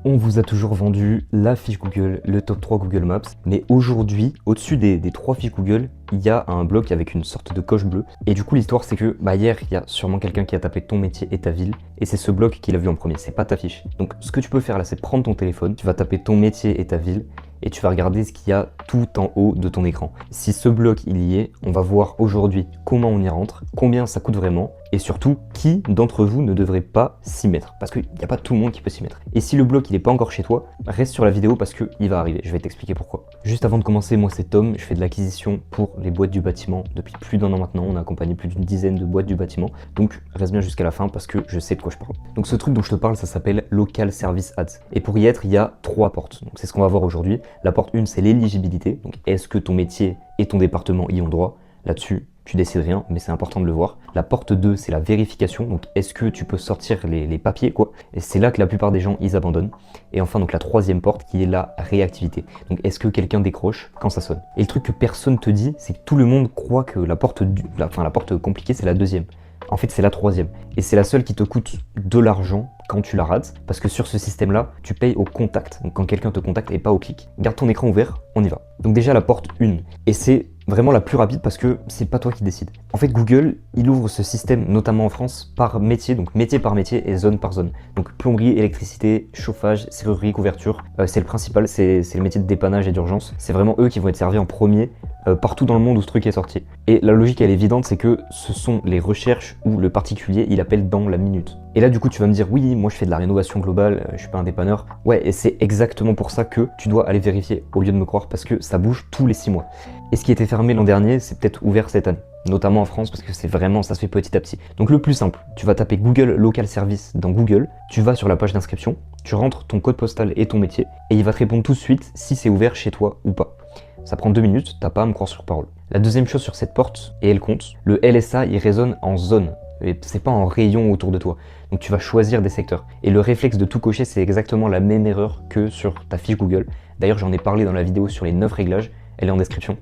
On vous a toujours vendu la fiche Google, le top 3 Google Maps, mais aujourd'hui, au-dessus des 3 fiches Google, il y a un bloc avec une sorte de coche bleue. Et du coup, l'histoire, c'est que hier, il y a sûrement quelqu'un qui a tapé ton métier et ta ville, et c'est ce bloc qu'il a vu en premier, c'est pas ta fiche. Donc, ce que tu peux faire là, c'est prendre ton téléphone, tu vas taper ton métier et ta ville, et tu vas regarder ce qu'il y a tout en haut de ton écran. Si ce bloc il y est, on va voir aujourd'hui comment on y rentre, combien ça coûte vraiment, et surtout qui d'entre vous ne devrait pas s'y mettre, parce qu'il n'y a pas tout le monde qui peut s'y mettre. Et si le bloc il est pas encore chez toi, reste sur la vidéo parce qu'il va arriver, je vais t'expliquer pourquoi. Juste avant de commencer, moi c'est Tom, je fais de l'acquisition pour les boîtes du bâtiment depuis plus d'1 an maintenant, on a accompagné plus d'une dizaine de boîtes du bâtiment, donc reste bien jusqu'à la fin parce que je sais de quoi je parle. Donc ce truc dont je te parle, ça s'appelle Local Service Ads, et pour y être, il y a 3 portes, donc c'est ce qu'on va voir aujourd'hui. La porte 1, c'est l'éligibilité, donc est-ce que ton métier et ton département y ont droit? Là-dessus, tu décides rien, mais c'est important de le voir. La porte 2, c'est la vérification, donc est-ce que tu peux sortir les papiers, quoi. Et c'est là que la plupart des gens, ils abandonnent. Et enfin, donc la 3e porte, qui est la réactivité. Donc est-ce que quelqu'un décroche quand ça sonne? Et le truc que personne te dit, c'est que tout le monde croit que la porte compliquée, c'est la 2e. En fait, c'est la 3e. Et c'est la seule qui te coûte de l'argent quand tu la rates, parce que sur ce système-là, tu payes au contact. Donc quand quelqu'un te contacte et pas au clic. Garde ton écran ouvert, on y va. Donc déjà la porte 1. Et c'est vraiment la plus rapide parce que c'est pas toi qui décides. En fait, Google, il ouvre ce système, notamment en France, par métier, donc métier par métier et zone par zone. Donc plomberie, électricité, chauffage, serrurerie, couverture, c'est le principal, c'est le métier de dépannage et d'urgence. C'est vraiment eux qui vont être servis en premier partout dans le monde où ce truc est sorti. Et la logique, elle est évidente, c'est que ce sont les recherches où le particulier, il appelle dans la minute. Et là, du coup, tu vas me dire, oui, moi je fais de la rénovation globale, je suis pas un dépanneur. Ouais, et c'est exactement pour ça que tu dois aller vérifier, au lieu de me croire, parce que ça bouge tous les 6 mois. Et ce qui était fermé l'an dernier, c'est peut-être ouvert cette année, notamment en France, parce que c'est vraiment, ça se fait petit à petit. Donc le plus simple, tu vas taper Google Local Service dans Google, tu vas sur la page d'inscription, tu rentres ton code postal et ton métier, et il va te répondre tout de suite si c'est ouvert chez toi ou pas. Ça prend 2 minutes, t'as pas à me croire sur parole. La deuxième chose sur cette porte, et elle compte, le LSA, il résonne en zone. Et c'est pas en rayon autour de toi. Donc tu vas choisir des secteurs. Et le réflexe de tout cocher, c'est exactement la même erreur que sur ta fiche Google. D'ailleurs, j'en ai parlé dans la vidéo sur les 9 réglages, elle est en description.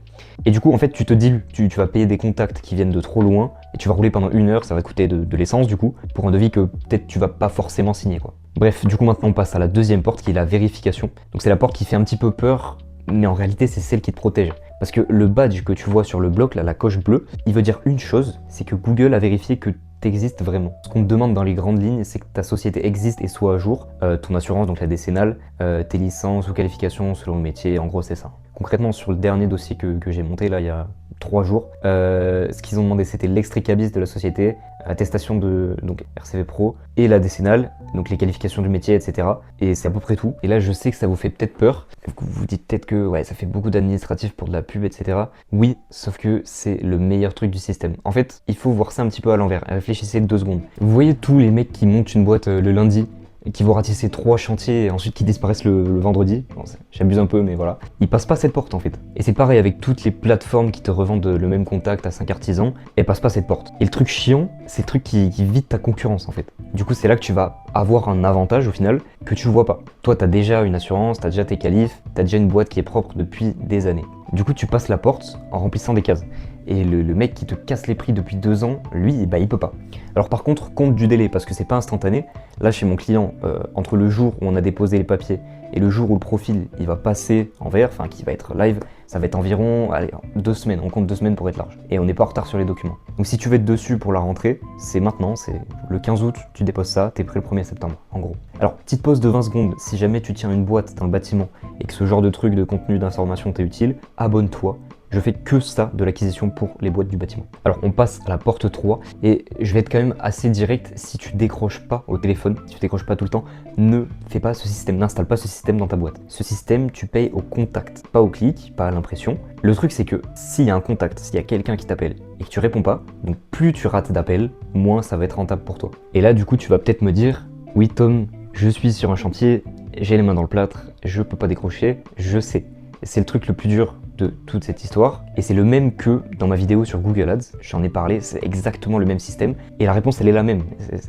Et du coup, en fait, tu te dilues. Tu vas payer des contacts qui viennent de trop loin, et tu vas rouler pendant 1 heure, ça va coûter de l'essence du coup, pour un devis que peut-être tu vas pas forcément signer, quoi. Bref, du coup, maintenant on passe à la deuxième porte qui est la vérification. Donc c'est la porte qui fait un petit peu peur, mais en réalité, c'est celle qui te protège. Parce que le badge que tu vois sur le bloc, là, la coche bleue, il veut dire une chose, c'est que Google a vérifié que t'existes vraiment. Ce qu'on te demande dans les grandes lignes, c'est que ta société existe et soit à jour, ton assurance, donc la décennale, tes licences ou qualifications selon le métier, en gros c'est ça. Concrètement, sur le dernier dossier que j'ai monté là il y a 3 jours, ce qu'ils ont demandé c'était l'extrait cabis de la société, attestation de donc RCV Pro et la décennale, donc les qualifications du métier, etc. Et c'est à peu près tout. Et là je sais que ça vous fait peut-être peur, vous vous dites peut-être que ouais ça fait beaucoup d'administratifs pour de la pub, etc. Oui, sauf que c'est le meilleur truc du système. En fait, il faut voir ça un petit peu à l'envers. Réfléchissez 2 secondes. Vous voyez tous les mecs qui montent une boîte le lundi et qui vont ratisser 3 chantiers et ensuite qui disparaissent le vendredi. Bon, j'abuse un peu, mais voilà. Ils passent pas cette porte en fait. Et c'est pareil avec toutes les plateformes qui te revendent le même contact à 5 artisans, elles passent pas cette porte. Et le truc chiant, c'est le truc qui vide ta concurrence en fait. Du coup, c'est là que tu vas avoir un avantage au final que tu vois pas. Toi, t'as déjà une assurance, t'as déjà tes qualifs, t'as déjà une boîte qui est propre depuis des années. Du coup, tu passes la porte en remplissant des cases. Et le mec qui te casse les prix depuis 2 ans, lui, bah, il peut pas. Alors par contre, compte du délai, parce que c'est pas instantané. Là, chez mon client, entre le jour où on a déposé les papiers et le jour où le profil il va passer en vert, enfin qui va être live, ça va être environ 2 semaines. On compte 2 semaines pour être large. Et on n'est pas en retard sur les documents. Donc si tu veux être dessus pour la rentrée, c'est maintenant, c'est le 15 août, tu déposes ça, t'es prêt le 1er septembre, en gros. Alors, petite pause de 20 secondes, si jamais tu tiens une boîte dans le bâtiment et que ce genre de truc de contenu d'information t'est utile, abonne-toi. Je fais que ça de l'acquisition pour les boîtes du bâtiment. Alors on passe à la porte 3 et je vais être quand même assez direct. Si tu décroches pas au téléphone, si tu décroches pas tout le temps, ne fais pas ce système, n'installe pas ce système dans ta boîte. Ce système, tu payes au contact, pas au clic, pas à l'impression. Le truc c'est que s'il y a un contact, s'il y a quelqu'un qui t'appelle et que tu réponds pas, donc plus tu rates d'appels, moins ça va être rentable pour toi. Et là du coup tu vas peut-être me dire, oui Tom, je suis sur un chantier, j'ai les mains dans le plâtre, je peux pas décrocher, je sais. C'est le truc le plus dur de toute cette histoire. Et c'est le même que dans ma vidéo sur Google Ads, j'en ai parlé, c'est exactement le même système. Et la réponse, elle est la même,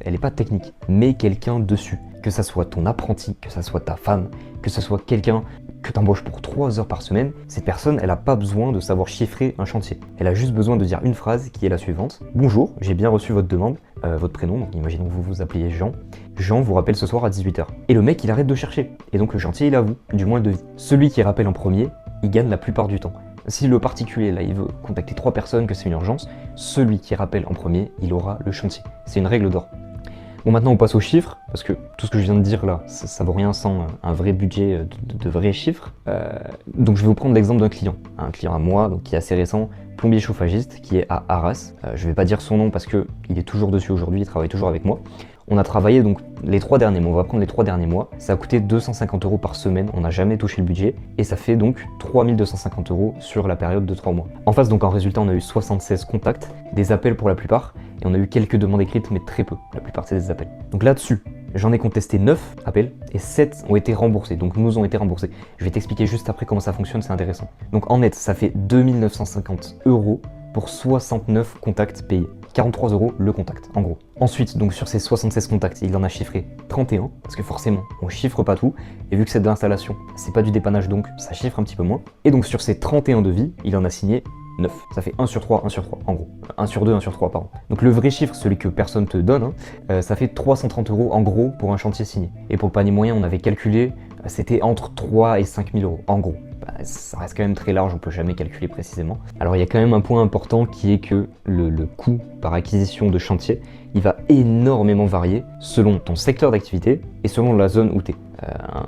elle n'est pas technique. Mets quelqu'un dessus, que ça soit ton apprenti, que ça soit ta femme, que ce soit quelqu'un que tu embauches pour 3 heures par semaine, cette personne, elle n'a pas besoin de savoir chiffrer un chantier. Elle a juste besoin de dire une phrase qui est la suivante. Bonjour, j'ai bien reçu votre demande, votre prénom, donc imaginons que vous vous appeliez Jean. Jean vous rappelle ce soir à 18 h. Et le mec, il arrête de chercher. Et donc le chantier, il est à vous, du moins le devis. Celui qui rappelle en premier, il gagne la plupart du temps. Si le particulier, là, il veut contacter 3 personnes, que c'est une urgence, celui qui rappelle en premier, il aura le chantier. C'est une règle d'or. Bon, maintenant on passe aux chiffres, parce que tout ce que je viens de dire là, ça vaut rien sans un vrai budget de vrais chiffres. Donc je vais vous prendre l'exemple d'un client. Un client à moi, donc qui est assez récent, plombier chauffagiste, qui est à Arras. Je vais pas dire son nom parce qu'il est toujours dessus aujourd'hui, il travaille toujours avec moi. On a travaillé donc les 3 derniers mois, on va prendre les 3 derniers mois, ça a coûté 250 € par semaine, on n'a jamais touché le budget, et ça fait donc 3250 € sur la période de 3 mois. En face, donc en résultat, on a eu 76 contacts, des appels pour la plupart, et on a eu quelques demandes écrites, mais très peu, la plupart c'est des appels. Donc là-dessus, j'en ai contesté 9 appels, et 7 ont été remboursés, donc nous ont été remboursés. Je vais t'expliquer juste après comment ça fonctionne, c'est intéressant. Donc en net, ça fait 2950 € pour 69 contacts payés. 43 € le contact, en gros. Ensuite, donc sur ces 76 contacts, il en a chiffré 31, parce que forcément, on chiffre pas tout, et vu que c'est de l'installation, c'est pas du dépannage, donc ça chiffre un petit peu moins. Et donc sur ces 31 devis, il en a signé 9. Ça fait 1 sur 3, 1 sur 3, en gros. 1 sur 2, 1 sur 3, pardon. Donc le vrai chiffre, celui que personne te donne, ça fait 330 € en gros pour un chantier signé. Et pour le panier moyen, on avait calculé, c'était entre 3 et 5 000 €, en gros. Ça reste quand même très large, on peut jamais calculer précisément. Alors il y a quand même un point important qui est que le coût par acquisition de chantier, il va énormément varier selon ton secteur d'activité et selon la zone où tu es.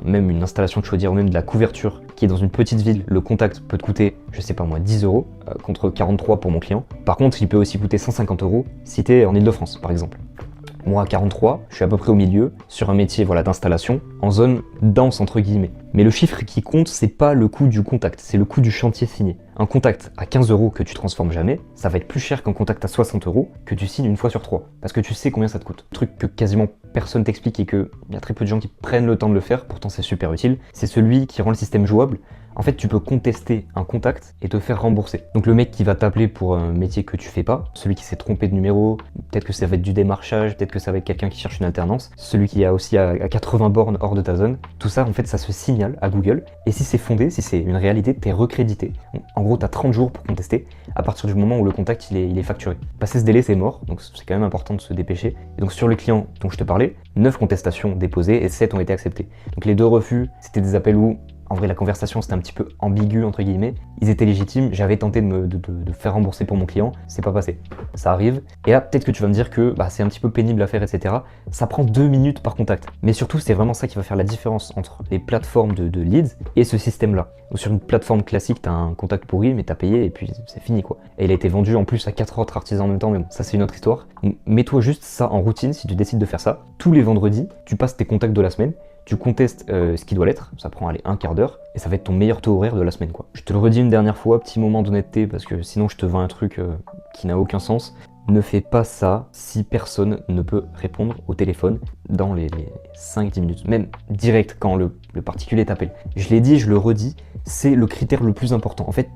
Même une installation de chaudière ou même de la couverture qui est dans une petite ville, le contact peut te coûter, je sais pas moi, 10 € contre 43 pour mon client. Par contre, il peut aussi coûter 150 € si tu es en Ile-de-France par exemple. Moi à 43, je suis à peu près au milieu, sur un métier d'installation, en zone dense entre guillemets. Mais le chiffre qui compte, c'est pas le coût du contact, c'est le coût du chantier signé. Un contact à 15 € que tu transformes jamais, ça va être plus cher qu'un contact à 60 € que tu signes une fois sur 3. Parce que tu sais combien ça te coûte. Truc que quasiment personne t'explique et qu'il y a très peu de gens qui prennent le temps de le faire, pourtant c'est super utile. C'est celui qui rend le système jouable. En fait, tu peux contester un contact et te faire rembourser. Donc le mec qui va t'appeler pour un métier que tu fais pas, celui qui s'est trompé de numéro, peut-être que ça va être du démarchage, peut-être que ça va être quelqu'un qui cherche une alternance, celui qui a aussi à 80 bornes hors de ta zone, tout ça en fait ça se signale à Google, et si c'est fondé, si c'est une réalité, t'es recrédité. En gros, t'as 30 jours pour contester à partir du moment où le contact il est facturé. Passé ce délai, c'est mort, donc c'est quand même important de se dépêcher. Et donc sur le client dont je te parlais, 9 contestations déposées et 7 ont été acceptées. Donc les 2 refus, c'était des appels où en vrai, la conversation, c'était un petit peu ambigu, entre guillemets. Ils étaient légitimes, j'avais tenté de faire rembourser pour mon client, c'est pas passé. Ça arrive. Et là, peut-être que tu vas me dire que c'est un petit peu pénible à faire, etc. Ça prend 2 minutes par contact. Mais surtout, c'est vraiment ça qui va faire la différence entre les plateformes de leads et ce système-là. Sur une plateforme classique, t'as un contact pourri, mais t'as payé et puis c'est fini, quoi. Et il a été vendu en plus à 4 autres artisans en même temps, mais bon, ça c'est une autre histoire. Mets-toi juste ça en routine si tu décides de faire ça. Tous les vendredis, tu passes tes contacts de la semaine, tu contestes ce qui doit l'être, ça prend un quart d'heure, et ça va être ton meilleur taux horaire de la semaine, quoi. Je te le redis une dernière fois, petit moment d'honnêteté, parce que sinon je te vends un truc qui n'a aucun sens. Ne fais pas ça si personne ne peut répondre au téléphone dans les 5-10 minutes, même direct quand le particulier t'appelle. Je l'ai dit, je le redis, c'est le critère le plus important. En fait,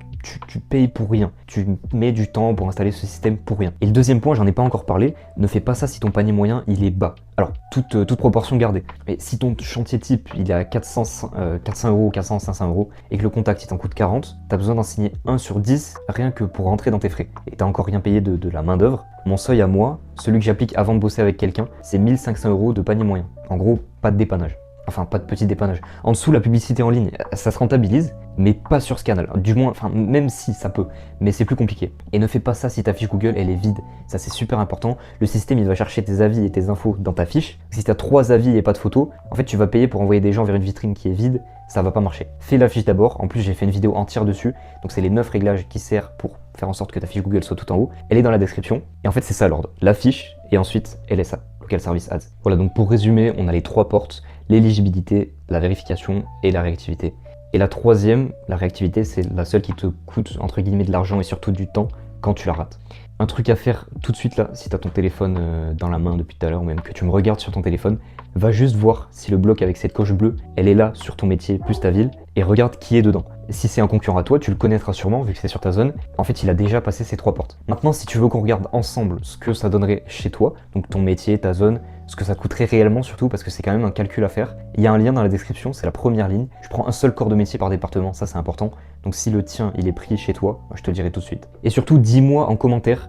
tu payes pour rien, tu mets du temps pour installer ce système pour rien. Et le deuxième point, j'en ai pas encore parlé, ne fais pas ça si ton panier moyen il est bas. Alors, toute proportion gardée. Mais si ton chantier type il est à 400 €, 400, 500 € et que le contact il t'en coûte 40, t'as besoin d'en signer 1 sur 10 rien que pour rentrer dans tes frais. Et t'as encore rien payé de la main d'œuvre. Mon seuil à moi, celui que j'applique avant de bosser avec quelqu'un, c'est 1500 € de panier moyen. En gros, pas de dépannage. Enfin, pas de petit dépannage. En dessous, la publicité en ligne, ça se rentabilise, mais pas sur ce canal. Du moins, enfin, même si ça peut, mais c'est plus compliqué. Et ne fais pas ça si ta fiche Google, elle est vide. Ça, c'est super important. Le système, il va chercher tes avis et tes infos dans ta fiche. Si tu as 3 avis et pas de photos, en fait, tu vas payer pour envoyer des gens vers une vitrine qui est vide. Ça va pas marcher. Fais la fiche d'abord. En plus, j'ai fait une vidéo entière dessus. Donc, c'est les 9 réglages qui servent pour faire en sorte que ta fiche Google soit tout en haut. Elle est dans la description. Et en fait, c'est ça l'ordre. La fiche et ensuite LSA, Local Service Ads. Voilà, donc pour résumer, on a les 3 portes. L'éligibilité, la vérification et la réactivité. Et la troisième, la réactivité, c'est la seule qui te coûte entre guillemets de l'argent et surtout du temps quand tu la rates. Un truc à faire tout de suite là, si tu as ton téléphone dans la main depuis tout à l'heure, ou même que tu me regardes sur ton téléphone, va juste voir si le bloc avec cette coche bleue, elle est là sur ton métier plus ta ville, et regarde qui est dedans. Si c'est un concurrent à toi, tu le connaîtras sûrement vu que c'est sur ta zone. En fait, il a déjà passé ces 3 portes. Maintenant, si tu veux qu'on regarde ensemble ce que ça donnerait chez toi, donc ton métier, ta zone, ce que ça coûterait réellement surtout, parce que c'est quand même un calcul à faire. Il y a un lien dans la description, c'est la première ligne. Je prends un seul corps de métier par département, ça c'est important. Donc si le tien, il est pris chez toi, je te le dirai tout de suite. Et surtout, dis-moi en commentaire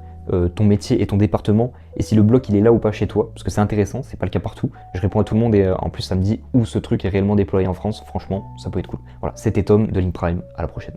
ton métier et ton département, et si le bloc il est là ou pas chez toi, parce que c'est intéressant, c'est pas le cas partout. Je réponds à tout le monde et en plus ça me dit où ce truc est réellement déployé en France. Franchement, ça peut être cool. Voilà, c'était Tom de Link Prime, à la prochaine.